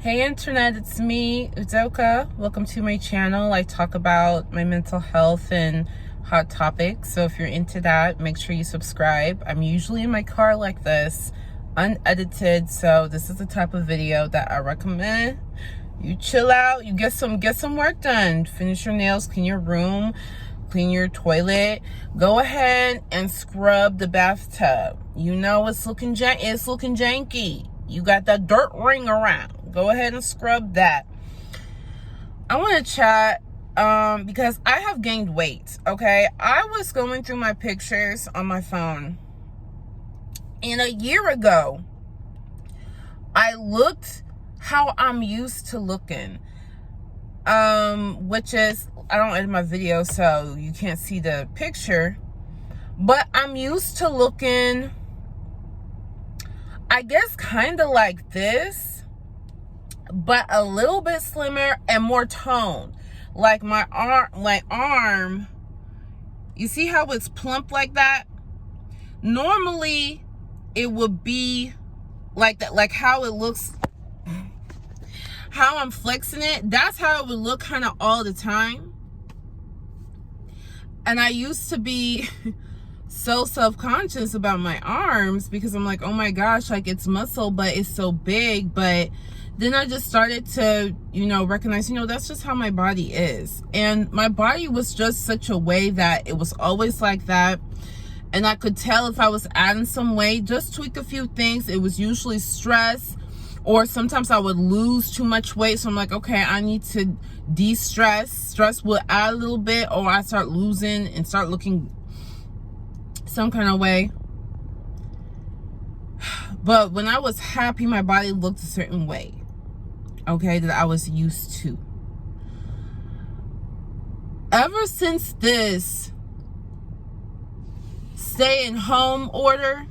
Hey internet, it's me, Udoka. Welcome to my channel. I talk about my mental health and hot topics. So if you're into that, make sure you subscribe. I'm usually in my car like this, unedited. So this is the type of video that I recommend. You chill out, you get some work done. Finish your nails, clean your room, clean your toilet. Go ahead and scrub the bathtub. You know it's looking janky. You got that dirt ring around. Go ahead and scrub that. I want to chat because I have gained weight, okay? I was going through my pictures on my phone, and a year ago, I looked how I'm used to looking, which is, I don't edit my video, so you can't see the picture, but I'm used to looking, I guess, kind of like this, but a little bit slimmer and more toned. Like my arm, you see how it's plump like that? Normally it would be like that, like how it looks, how I'm flexing it. That's how it would look kind of all the time. And I used to be so self-conscious about my arms because I'm like, oh my gosh, like it's muscle, but it's so big. But then I just started to, recognize, that's just how my body is. And my body was just such a way that it was always like that. And I could tell if I was adding some weight, just tweak a few things. It was usually stress, or sometimes I would lose too much weight. So I'm like, okay, I need to de-stress. Stress will add a little bit, or I start losing and start looking some kind of way. But when I was happy, my body looked a certain way, okay, that I was used to. Ever since this staying home order,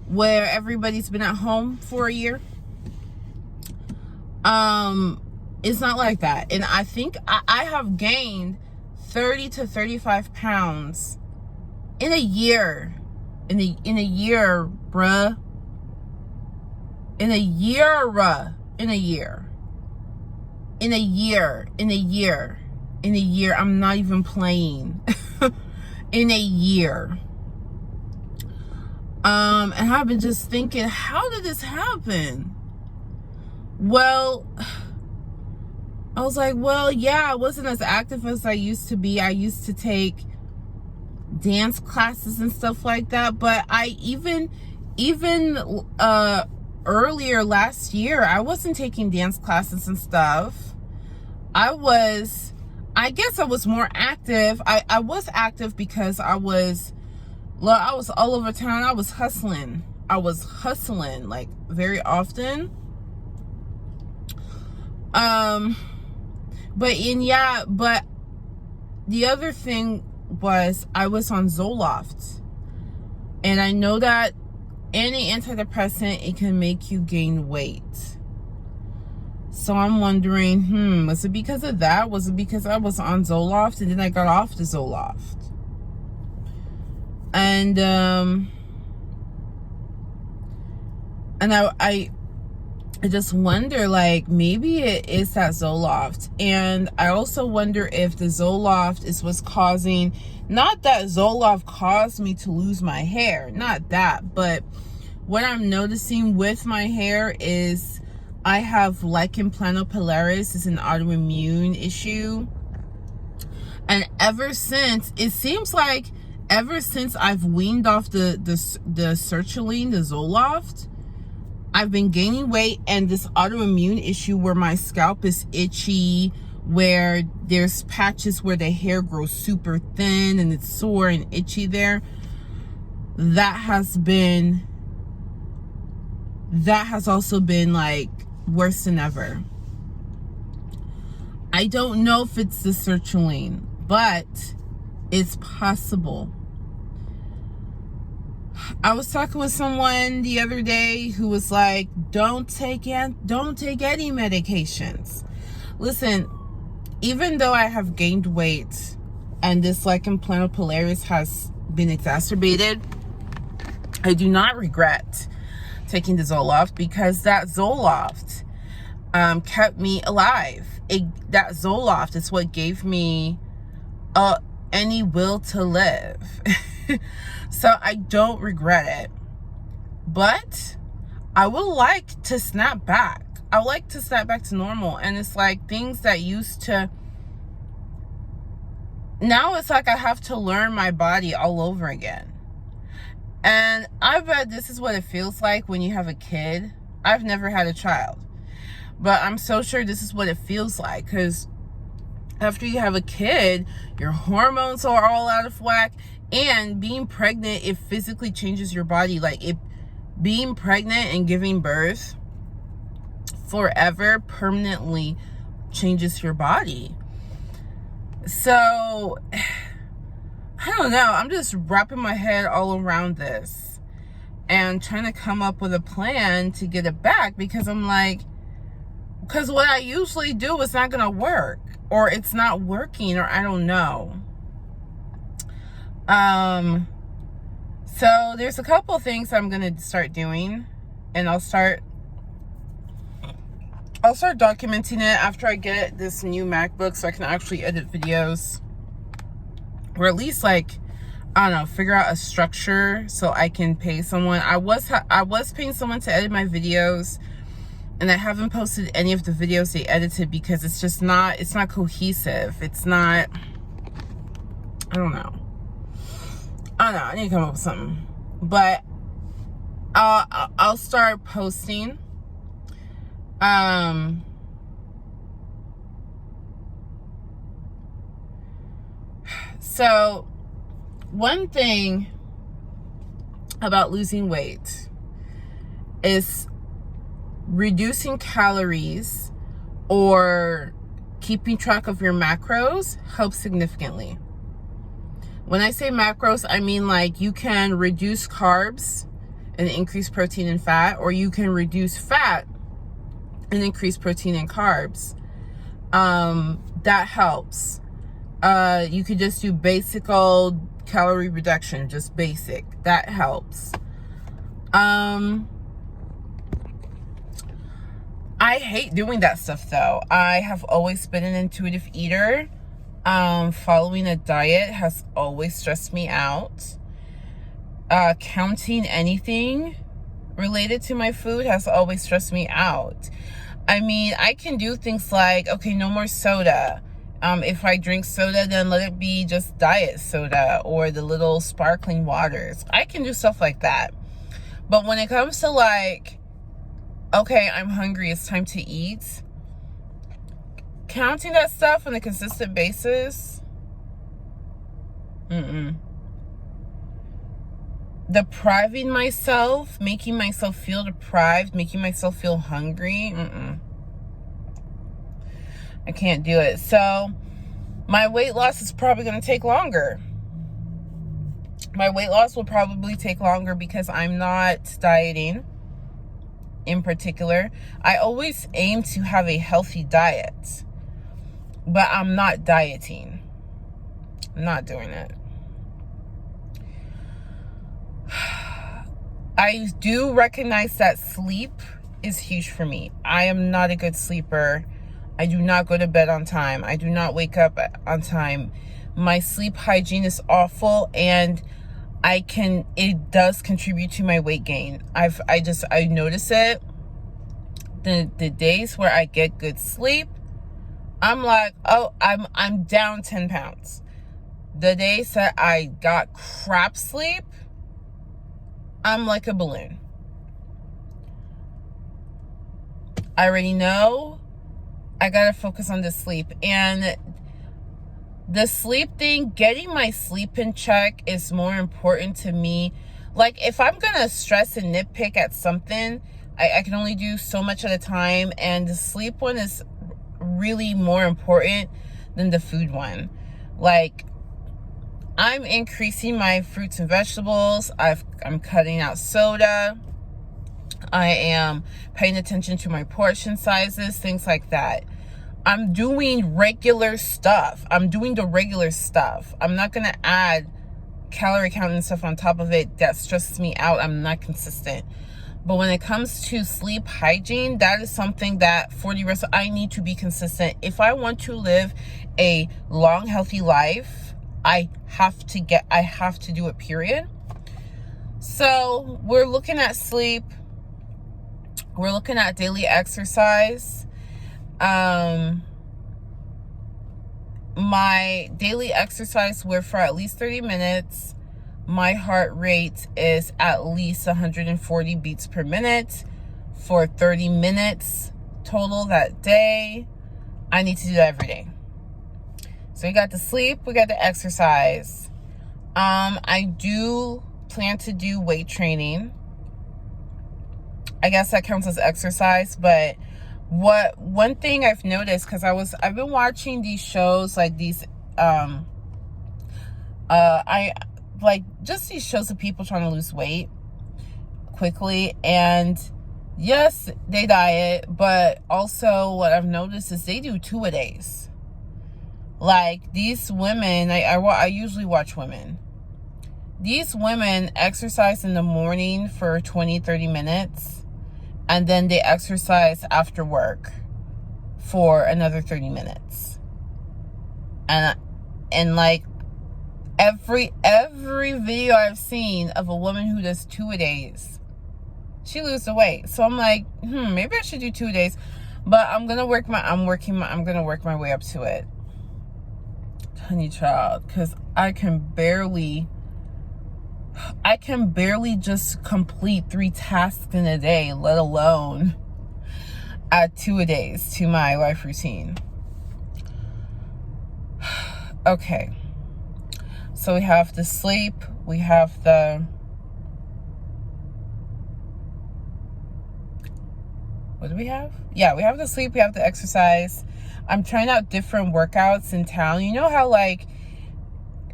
where everybody's been at home for a year, it's not like that. And I think I have gained 30 to 35 pounds in a year. In a year, bruh. In a year. I'm not even playing. In a year. And I've been just thinking, how did this happen? Well, I was like, well, yeah, I wasn't as active as I used to be. I used to take dance classes and stuff like that. But I even earlier last year, I wasn't taking dance classes and stuff. I guess I was more active. I was active because I was all over town. I was hustling like very often. But the other thing was I was on Zoloft, and I know that any antidepressant, it can make you gain weight. So I'm wondering, was it because of that? Was it because I was on Zoloft and then I got off the Zoloft? And I just wonder, like, maybe it is that Zoloft. And I also wonder if the Zoloft is what's causing, not that Zoloft caused me to lose my hair, not that, but what I'm noticing with my hair is I have lichen planopilaris. It's an autoimmune issue. And ever since I've weaned off the sertraline, the Zoloft, I've been gaining weight, and this autoimmune issue where my scalp is itchy, where there's patches where the hair grows super thin and it's sore and itchy there, that has also been like worse than ever. I don't know if it's the sertraline, but it's possible. I was talking with someone the other day who was like, don't take any medications. Listen, even though I have gained weight and this lichen planopilaris has been exacerbated, I do not regret taking the Zoloft, because that Zoloft kept me alive. That Zoloft is what gave me any will to live. So I don't regret it. But I would like to snap back. I would like to snap back to normal. And it's like things that used to... Now it's like I have to learn my body all over again. And I bet this is what it feels like when you have a kid. I've never had a child, but I'm so sure this is what it feels like, because after you have a kid, your hormones are all out of whack, and being pregnant, it physically changes your body. Like, being pregnant and giving birth forever permanently changes your body. So I don't know, I'm just wrapping my head all around this and trying to come up with a plan to get it back, because I'm like, because what I usually do is not gonna work, or it's not working, or I don't know. So there's a couple things I'm gonna start doing, and I'll start documenting it after I get this new MacBook, so I can actually edit videos, or at least, like, I don't know, figure out a structure so I can pay someone. I was paying someone to edit my videos, and I haven't posted any of the videos they edited because it's just not, it's not cohesive. It's not, I don't know. I need to come up with something. But I'll start posting. So one thing about losing weight is reducing calories or keeping track of your macros helps significantly. When I say macros, I mean, like, you can reduce carbs and increase protein and fat, or you can reduce fat and increase protein and carbs. That helps. You could just do basic old calorie reduction, just basic. That helps. I hate doing that stuff, though. I have always been an intuitive eater. Following a diet has always stressed me out. Counting anything related to my food has always stressed me out. I mean, I can do things like, okay, no more soda. If I drink soda, then let it be just diet soda or the little sparkling waters. I can do stuff like that. But when it comes to, like, okay, I'm hungry, it's time to eat, counting that stuff on a consistent basis, depriving myself, making myself feel deprived, making myself feel hungry, I can't do it. So my weight loss is probably going to take longer. My weight loss will probably take longer because I'm not dieting in particular. I always aim to have a healthy diet, but I'm not dieting. I'm not doing it. I do recognize that sleep is huge for me. I am not a good sleeper. I do not go to bed on time. I do not wake up on time. My sleep hygiene is awful, and it does contribute to my weight gain. I notice it. The days where I get good sleep, I'm like, oh, I'm down 10 pounds. The days that I got crap sleep, I'm like a balloon. I already know I gotta focus on the sleep. And the sleep thing, getting my sleep in check is more important to me. Like, if I'm gonna stress and nitpick at something, I can only do so much at a time, and the sleep one is really more important than the food one. Like, I'm increasing my fruits and vegetables. I'm cutting out soda. I am paying attention to my portion sizes, things like that. I'm doing regular stuff. I'm doing the regular stuff. I'm not going to add calorie count and stuff on top of it. That stresses me out. I'm not consistent. But when it comes to sleep hygiene, that is something that for the rest of, I need to be consistent. If I want to live a long, healthy life, I have to do it, period. So we're looking at sleep. We're looking at daily exercise. My daily exercise, we're for at least 30 minutes. My heart rate is at least 140 beats per minute for 30 minutes total that day. I need to do that every day. So we got the sleep, we got the exercise. I do plan to do weight training. I guess that counts as exercise, but one thing I've noticed, because I've been watching these shows, like these just these shows of people trying to lose weight quickly, and yes, they diet, but also what I've noticed is they do 2-a-days. Like these women, I usually watch women. These women exercise in the morning for 20-30 minutes, and then they exercise after work for another 30 minutes. And like every video I've seen of a woman who does 2-a-days, she loses weight. So I'm like, maybe I should do 2-a-days. But I'm gonna work my way up to it. Honey child, because I can barely just complete 3 tasks in a day, let alone add 2-a-days to my life routine. Okay. So we have the sleep, we have the, what do we have? Yeah, we have the sleep, we have the exercise. I'm trying out different workouts in town. You know how like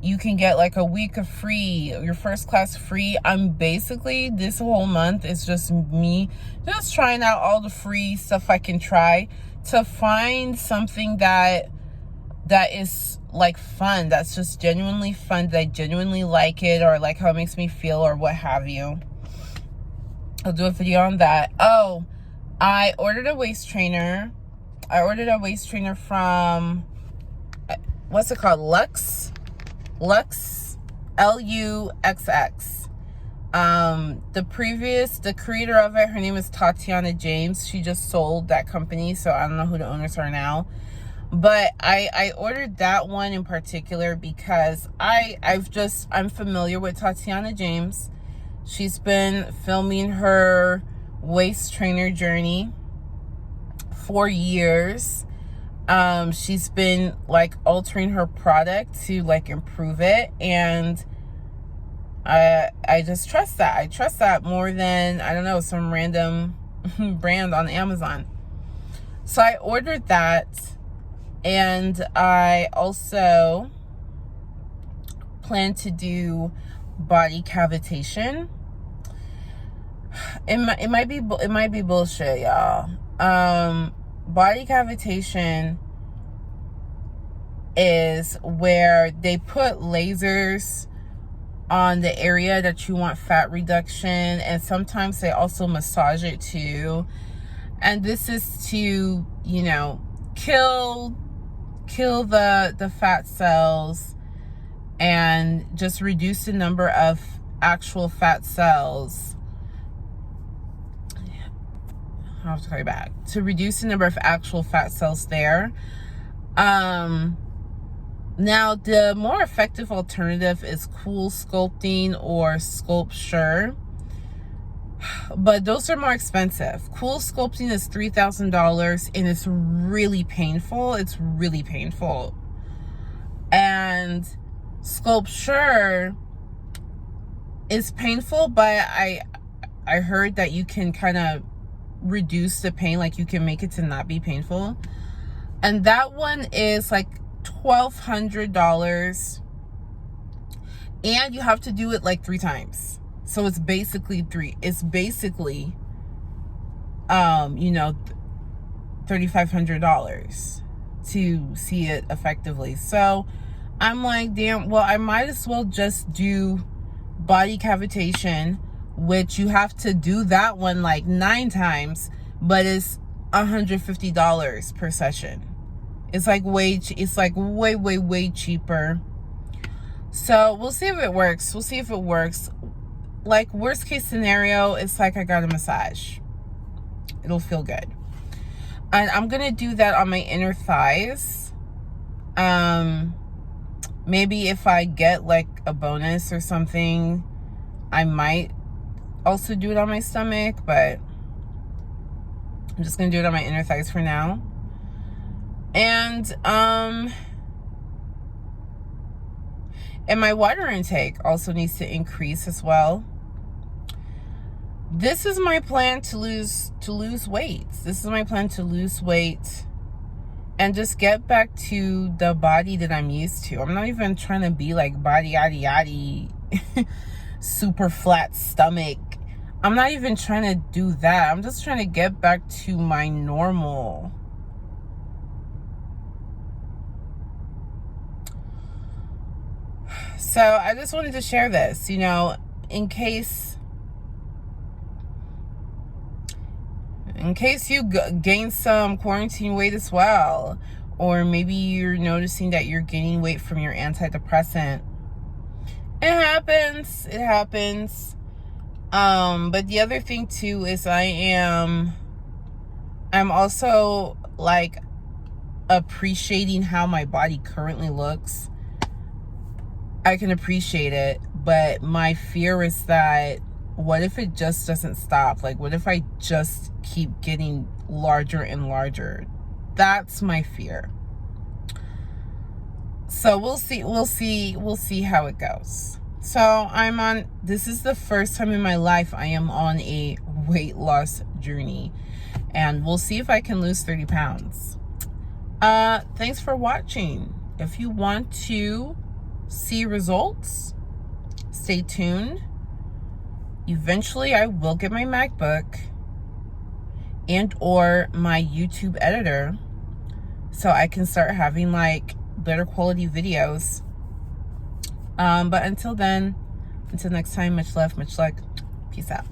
you can get like a week of free, your first class free? I'm basically, this whole month is just me just trying out all the free stuff I can try to find something that is like fun, that's just genuinely fun, that I genuinely like it, or like how it makes me feel, or what have you. I'll do a video on that. Oh, I ordered a waist trainer. I ordered a waist trainer from, what's it called? Lux, Luxx. The creator of it, her name is Tatiana James. She just sold that company, so I don't know who the owners are now. But I ordered that one in particular because I'm familiar with Tatiana James. She's been filming her waist trainer journey for years. She's been like altering her product to like improve it, and I just trust that. I trust that more than, I don't know, some random brand on Amazon. So I ordered that. And I also plan to do body cavitation. It might be bullshit, y'all. Body cavitation is where they put lasers on the area that you want fat reduction, and sometimes they also massage it too. And this is to, you know, kill the fat cells and just reduce the number of actual fat cells. I'll have to call you back. To reduce the number of actual fat cells there. Now, the more effective alternative is Coolsculpting or Sculpture, but those are more expensive. Coolsculpting is $3,000, and it's really painful. It's really painful. And Sculpture is painful, but I heard that you can kind of reduce the pain, like you can make it to not be painful. And that one is like $1,200, and you have to do it like 3 times. So it's basically $3,500 to see it effectively. So I'm like, damn, well, I might as well just do body cavitation which you have to do that one like 9 times, but it's $150 per session. It's like way cheaper. So we'll see if it works. We'll see if it works. Like, worst case scenario, it's like I got a massage. It'll feel good. And I'm gonna do that on my inner thighs. Maybe if I get like a bonus or something, I might also do it on my stomach, but I'm just gonna do it on my inner thighs for now. And my water intake also needs to increase as well. This is my plan to lose weight. This is my plan to lose weight and just get back to the body that I'm used to. I'm not even trying to be like body yaddy yaddy, super flat stomach. I'm not even trying to do that. I'm just trying to get back to my normal. So I just wanted to share this, you know, in case you gain some quarantine weight as well, or maybe you're noticing that you're gaining weight from your antidepressant. It happens. But the other thing too is I'm also like appreciating how my body currently looks. I can appreciate it, but my fear is that what if it just doesn't stop? Like, what if I just keep getting larger and larger? That's my fear. So we'll see how it goes. So this is the first time in my life I am on a weight loss journey, and we'll see if I can lose 30 pounds. Thanks for watching. If you want to see results, stay tuned. Eventually I will get my MacBook and or my YouTube editor so I can start having like better quality videos. But until then, until next time, much love, much luck. Peace out.